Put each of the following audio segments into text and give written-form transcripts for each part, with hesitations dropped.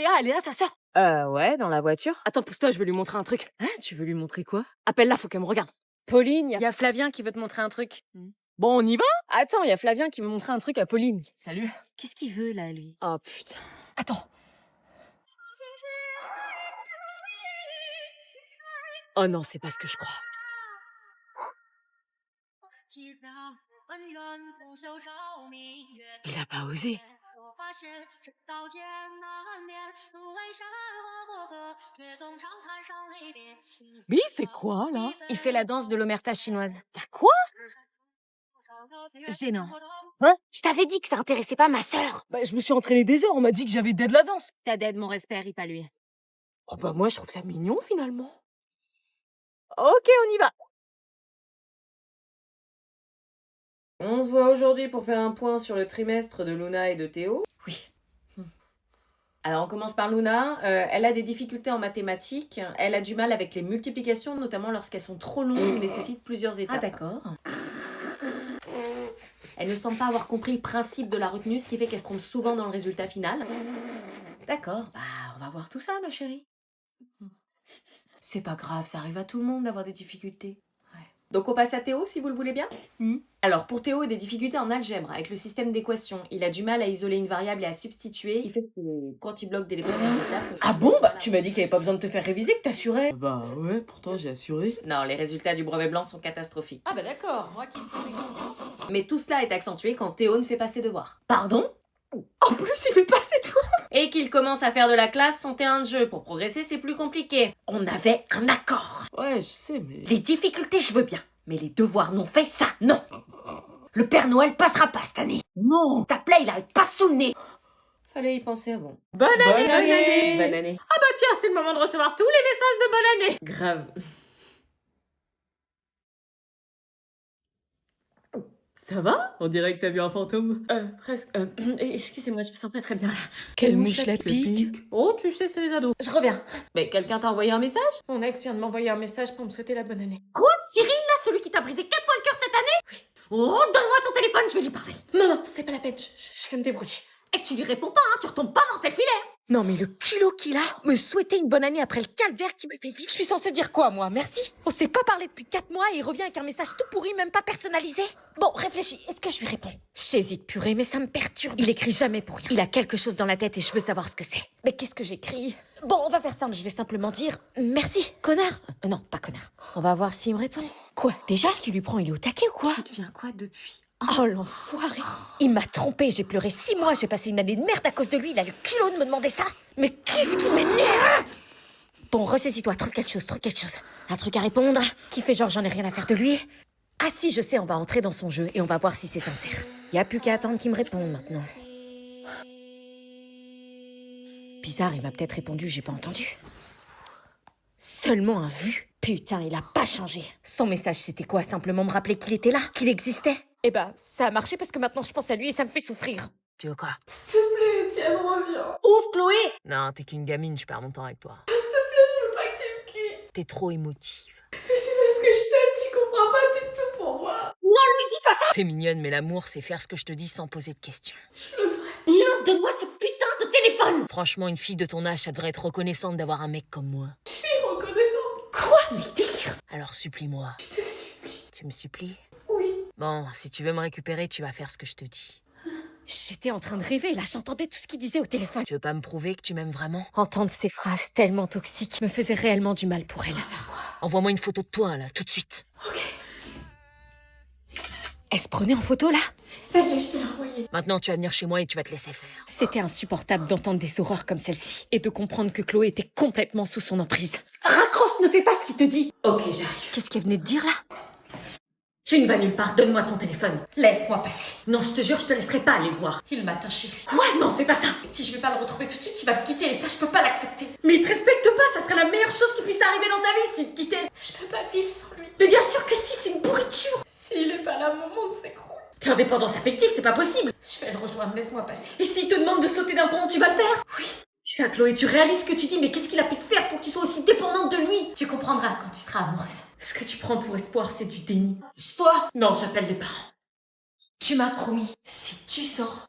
elle est là ta sœur? Ouais, dans la voiture. Attends, pousse-toi, je veux lui montrer un truc. Hein, tu veux lui montrer quoi? Appelle-la, faut qu'elle me regarde. Pauline, y a Flavien qui veut te montrer un truc. Bon, on y va? Attends, y a Flavien qui veut montrer un truc à Pauline. Salut. Qu'est-ce qu'il veut, là, lui? Oh, putain. Attends. Oh non, c'est pas ce que je crois. Il a pas osé. Mais il fait quoi, là? Il fait la danse de l'omerta chinoise. La quoi? Gênant. Hein? Je t'avais dit que ça intéressait pas ma sœur. Bah, je me suis entraîné des heures, on m'a dit que j'avais dead la danse. T'as d'aide, mon respect, ris pas lui. Oh bah moi, je trouve ça mignon, finalement. Ok, on y va. On se voit aujourd'hui pour faire un point sur le trimestre de Luna et de Théo. Oui. Alors on commence par Luna. Elle a des difficultés en mathématiques. Elle a du mal avec les multiplications, notamment lorsqu'elles sont trop longues et nécessitent plusieurs étapes. Ah, d'accord. Elle ne semble pas avoir compris le principe de la retenue, ce qui fait qu'elle se trompe souvent dans le résultat final. D'accord. Bah, on va voir tout ça, ma chérie. C'est pas grave, ça arrive à tout le monde d'avoir des difficultés. Ouais. Donc on passe à Théo, si vous le voulez bien. Mm. Alors pour Théo, des difficultés en algèbre, avec le système d'équations. Il a du mal à isoler une variable et à substituer. Il fait que quand il bloque des premières étapes... Ah bon? Bah, tu m'as dit qu'il n'y avait pas besoin de te faire réviser, que t'assurais. Bah ouais, pourtant j'ai assuré. Non, les résultats du brevet blanc sont catastrophiques. Ah, bah d'accord. Moi qui me faisais confiance. Mais tout cela est accentué quand Théo ne fait pas ses devoirs. Pardon? En plus, il fait pas cette fois. Et qu'il commence à faire de la classe son terrain de jeu. Pour progresser, c'est plus compliqué. On avait un accord. Ouais, je sais, mais... Les difficultés, je veux bien. Mais les devoirs non faits, ça, non. Le Père Noël passera pas cette année. Non. Ta plaie, il arrête pas sous le nez. Fallait y penser avant. Bonne année. Bonne année. Ah bah tiens, c'est le moment de recevoir tous les messages de bonne année. Grave. Ça va? On dirait que t'as vu un fantôme. Presque. Excusez-moi, je me sens pas très bien. Quelle mouche la pique? Oh, tu sais, c'est les ados. Je reviens. Mais quelqu'un t'a envoyé un message? Mon ex vient de m'envoyer un message pour me souhaiter la bonne année. Quoi? Cyril, là, celui qui t'a brisé 4 fois le cœur cette année? Oui. Oh, donne-moi ton téléphone, je vais lui parler. Non, c'est pas la peine, je vais me débrouiller. Et tu lui réponds pas, hein, tu retombes pas dans ses filets. Non mais le kilo qu'il a, me souhaiter une bonne année après le calvaire qui me fait vivre. Je suis censée dire quoi, moi? Merci? On s'est pas parlé depuis 4 mois et il revient avec un message tout pourri, même pas personnalisé. Bon, réfléchis, est-ce que je lui réponds? J'hésite, purée, mais ça me perturbe. Il écrit jamais pour rien. Il a quelque chose dans la tête et je veux savoir ce que c'est. Mais qu'est-ce que j'écris? Bon, on va faire simple, je vais simplement dire merci, connard. Non, pas connard. On va voir s'il me répond. Quoi? Déjà, ce qu'il lui prend, il est au taquet ou quoi? Tu deviens quoi depuis? Oh l'enfoiré. Il m'a trompé, j'ai pleuré 6 mois, j'ai passé une année de merde à cause de lui, il a le culot de me demander ça. Mais qu'est-ce qui m'énerve? Bon, ressaisis-toi, trouve quelque chose. Un truc à répondre, qui fait genre j'en ai rien à faire de lui. Ah si, je sais, on va entrer dans son jeu et on va voir si c'est sincère. Y a plus qu'à attendre qu'il me réponde maintenant. Bizarre, il m'a peut-être répondu, j'ai pas entendu. Seulement un vu. Putain, il a pas changé. Son message, c'était quoi? Simplement me rappeler qu'il était là, qu'il existait. Eh bah, ça a marché parce que maintenant je pense à lui et ça me fait souffrir. Tu veux quoi? S'il te plaît, Étienne, reviens. Ouf, Chloé! Non, t'es qu'une gamine, je perds mon temps avec toi. S'il te plaît, je veux pas que tu me quittes. T'es trop émotive. Mais c'est parce que je t'aime, tu comprends pas, t'es tout pour moi. Non, lui dis pas ça! T'es mignonne, mais l'amour, c'est faire ce que je te dis sans poser de questions. Je le ferai. Non, donne-moi ce putain de téléphone! Franchement, une fille de ton âge, ça devrait être reconnaissante d'avoir un mec comme moi. Je suis reconnaissante. Quoi? Mais délire! Alors supplie-moi. Je te supplie. Tu me supplies? Oui. Bon, si tu veux me récupérer, tu vas faire ce que je te dis. J'étais en train de rêver, là, j'entendais tout ce qu'il disait au téléphone. Tu veux pas me prouver que tu m'aimes vraiment? Entendre ces phrases tellement toxiques me faisait réellement du mal pour elle. Envoie-moi une photo de toi, là, tout de suite. Elle se prenait en photo, là? Ça y est, je te l'ai envoyé. Maintenant, tu vas venir chez moi et tu vas te laisser faire. C'était insupportable d'entendre des horreurs comme celle-ci et de comprendre que Chloé était complètement sous son emprise. Raccroche, ne fais pas ce qu'il te dit. Ok, j'arrive. Qu'est-ce qu'elle venait de dire, là? Tu ne vas nulle part, donne-moi ton téléphone. Laisse-moi passer. Non, je te jure, je te laisserai pas aller le voir. Il m'attend chez lui. Quoi? Non, fais pas ça. Si je vais pas le retrouver tout de suite, il va me quitter et ça, je peux pas l'accepter. Mais il te respecte pas, ça serait la meilleure chose qui puisse t'arriver dans ta vie s'il te quittait. Je peux pas vivre sans lui. Mais bien sûr que si, c'est une pourriture. S'il est pas là, mon monde s'écroule. T'es en dépendance affective, c'est pas possible. Je vais le rejoindre, laisse-moi passer. Et s'il te demande de sauter d'un pont, tu vas le faire? Oui. Putain, Chloé, tu réalises ce que tu dis, mais qu'est-ce qu'il a pu te faire pour que tu sois aussi dépendante de lui? Tu comprendras quand tu seras amoureuse. Ce que tu prends pour espoir, c'est du déni. Toi? Non, j'appelle les parents. Tu m'as promis, si tu sors...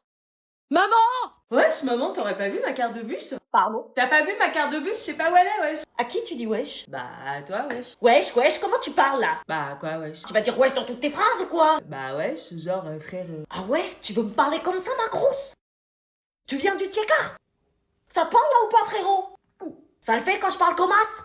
Maman! Wesh, maman, t'aurais pas vu ma carte de bus? Pardon? T'as pas vu ma carte de bus? Je sais pas où elle est, wesh. À qui tu dis wesh? Bah, à toi, wesh. Wesh, comment tu parles là? Bah, quoi, wesh? Tu vas dire wesh dans toutes tes phrases ou quoi? Bah, wesh, genre, frère. Ah ouais, tu veux me parler comme ça, ma grosse? Tu viens du Tiekar? Ça parle là ou pas, frérot? Ça le fait quand je parle comme as?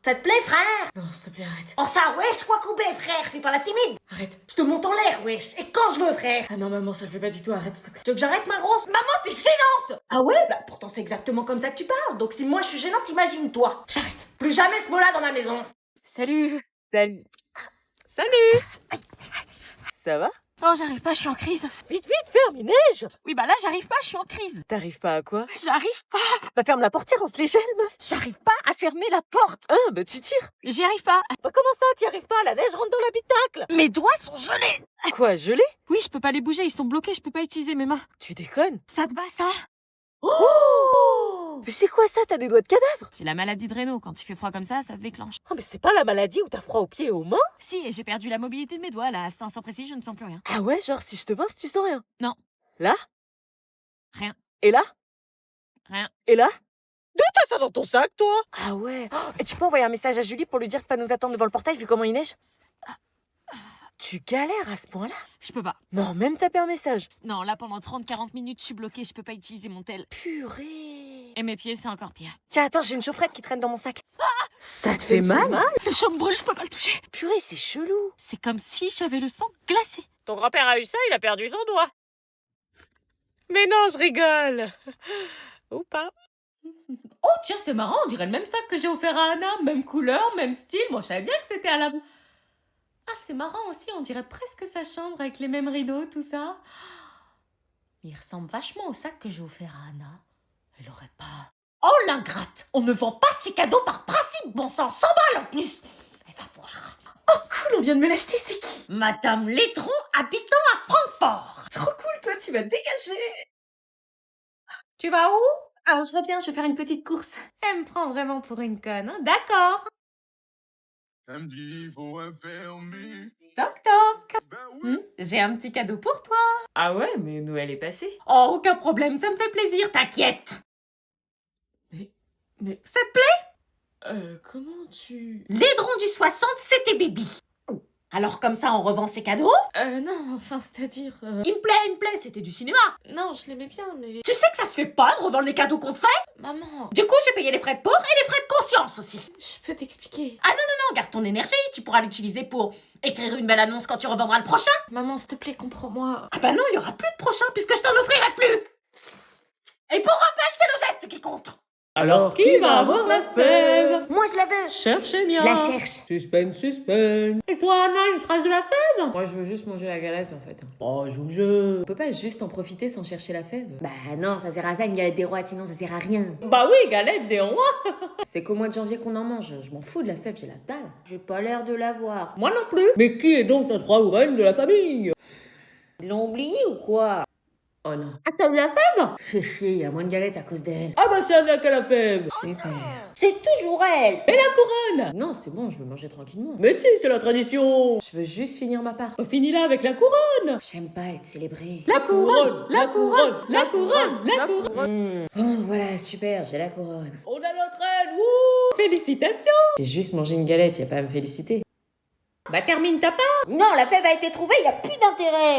Ça te plaît, frère? Non, s'il te plaît, arrête. Oh ça, wesh, quoi couper, frère, fais pas la timide. Arrête. Je te monte en l'air, wesh, et quand je veux, frère. Ah non, maman, ça le fait pas du tout, arrête, s'il te plaît. Tu veux que j'arrête, ma grosse? Maman, t'es gênante. Ah ouais? Bah pourtant c'est exactement comme ça que tu parles, donc si moi je suis gênante, imagine-toi. J'arrête. Plus jamais ce mot-là dans ma maison. Salut. Salut. Ça va? Oh, j'arrive pas, je suis en crise. Vite, ferme, il neige. Oui, bah là, j'arrive pas, je suis en crise. T'arrives pas à quoi? J'arrive pas. Bah ferme la portière, on se les gèle, meuf. J'arrive pas à fermer la porte. Hein, bah tu tires. J'y arrive pas. Bah comment ça, t'y arrives pas? La neige rentre dans l'habitacle. Mes doigts sont gelés. Quoi, gelé? Oui, je peux pas les bouger, ils sont bloqués, je peux pas utiliser mes mains. Tu déconnes? Ça te va, ça? Oh! Mais c'est quoi ça? T'as des doigts de cadavre? J'ai la maladie de Raynaud. Quand il fait froid comme ça se déclenche. Oh, mais c'est pas la maladie où t'as froid aux pieds et aux mains? Si, et j'ai perdu la mobilité de mes doigts, là. À cet instant précis, je ne sens plus rien. Ah ouais, genre si je te pince, tu sens rien? Non. Là? Rien. Et là? Rien. Et là? D'où t'as ça dans ton sac, toi? Ah ouais. Oh, et tu peux envoyer un message à Julie pour lui dire de pas nous attendre devant le portail vu comment il neige? Tu galères à ce point-là? Je peux pas. Non, même taper un message. Non, là, pendant 30-40 minutes, je suis bloquée, je peux pas utiliser mon tel. Purée. Et mes pieds, c'est encore pire. Tiens, attends, j'ai une chaufferette qui traîne dans mon sac. Ça te fait mal? Le champ me brûle, je peux pas le toucher. Purée, c'est chelou. C'est comme si j'avais le sang glacé. Ton grand-père a eu ça, il a perdu son doigt. Mais non, je rigole. Ou pas. Oh, tiens, c'est marrant, on dirait le même sac que j'ai offert à Anna. Même couleur, même style. Moi, je savais bien que c'était à la... Ah, c'est marrant aussi, on dirait presque sa chambre avec les mêmes rideaux, tout ça. Mais il ressemble vachement au sac que j'ai offert à Anna. Elle aurait pas... Oh l'ingrate. On ne vend pas ces cadeaux par principe, bon sang, 100 balles en plus. Elle va voir. Oh, cool, on vient de me l'acheter, c'est qui? Madame Laitron, habitant à Francfort. Trop cool, toi, tu vas te dégager. Tu vas où? Ah, je reviens, je vais faire une petite course. Elle me prend vraiment pour une conne, hein? D'accord. Toc toc. J'ai un petit cadeau pour toi. Ah ouais, mais Noël est passé. Oh, aucun problème, ça me fait plaisir, t'inquiète. Mais ça te plaît? Comment tu... Laidron du 60, c'était Bibi. Alors comme ça, on revend ses cadeaux? Non, enfin, c'est-à-dire... Il me plaît, c'était du cinéma. Non, je l'aimais bien, mais... Tu sais que ça se fait pas de revendre les cadeaux qu'on te fait? Maman, Du coup, j'ai payé les frais de port et les frais de conscience aussi. je peux t'expliquer. Ah non, garde ton énergie, tu pourras l'utiliser pour écrire une belle annonce quand tu revendras le prochain. Maman, s'il te plaît, comprends-moi. Ah bah non, il y aura plus de prochain puisque je t'en offrirai plus. Et pour rappel, c'est le geste qui compte. Alors, qui va avoir la fève? Moi, je la veux. Cherchez bien. Je la cherche. Suspense. Et toi, Anna, une trace de la fève? Moi, je veux juste manger la galette, en fait. Oh, joue le jeu. On peut pas juste en profiter sans chercher la fève? Bah non, ça sert à ça une galette des rois, sinon ça sert à rien. Bah oui, galette des rois. C'est qu'au mois de janvier qu'on en mange. Je m'en fous de la fève, j'ai la dalle. J'ai pas l'air de l'avoir. Moi non plus. Mais qui est donc notre roi ou reine de la famille? Ils l'ont oublié ou quoi? Oh non. Ah, t'as eu la fève? Fais chier, y a moins de galettes à cause d'elle. Ah bah c'est avec à la fève. Super. C'est toujours elle. Et la couronne? Non, c'est bon, je veux manger tranquillement. Mais si, c'est la tradition. Je veux juste finir ma part. Oh, finis-la avec la couronne. J'aime pas être célébrée. La couronne, la couronne, la couronne, la couronne. Oh, voilà, super, j'ai la couronne. On a notre reine, wouh. Félicitations! J'ai juste mangé une galette, y a pas à me féliciter. Bah termine ta part. Non, la fève a été trouvée, y a plus d'intérêt.